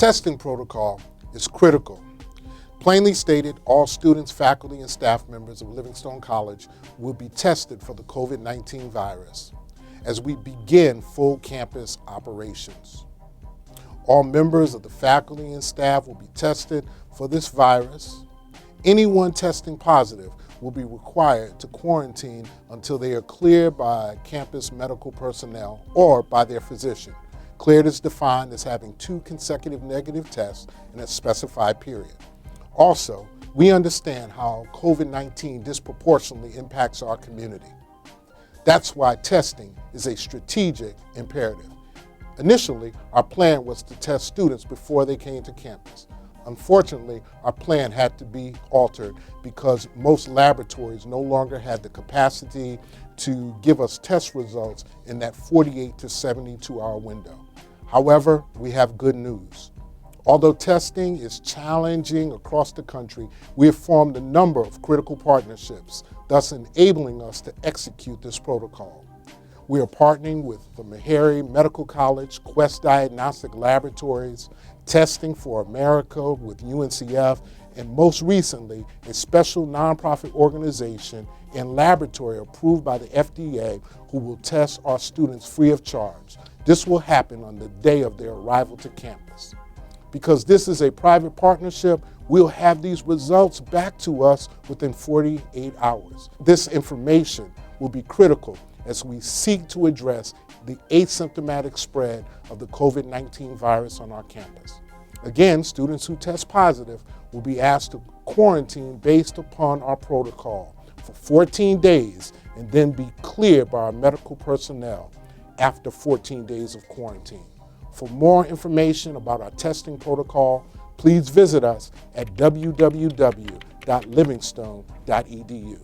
testing protocol is critical. Plainly stated, all students, faculty, and staff members of Livingstone College will be tested for the COVID-19 virus as we begin full campus operations. All members of the faculty and staff will be tested for this virus. Anyone testing positive will be required to quarantine until they are cleared by campus medical personnel or by their physician. Cleared is defined as having 2 consecutive negative tests in a specified period. Also, we understand how COVID-19 disproportionately impacts our community. That's why testing is a strategic imperative. Initially, our plan was to test students before they came to campus. Unfortunately, our plan had to be altered because most laboratories no longer had the capacity to give us test results in that 48 to 72-hour window. However, we have good news. Although testing is challenging across the country, we have formed a number of critical partnerships, thus enabling us to execute this protocol. We are partnering with the Meharry Medical College, Quest Diagnostic Laboratories, Testing for America with UNCF, and most recently, a special nonprofit organization and laboratory approved by the FDA who will test our students free of charge. This will happen on the day of their arrival to campus. Because this is a private partnership, we'll have these results back to us within 48 hours. This information will be critical as we seek to address the asymptomatic spread of the COVID-19 virus on our campus. Again, students who test positive will be asked to quarantine based upon our protocol for 14 days and then be cleared by our medical personnel after 14 days of quarantine. For more information about our testing protocol, please visit us at www.livingstone.edu.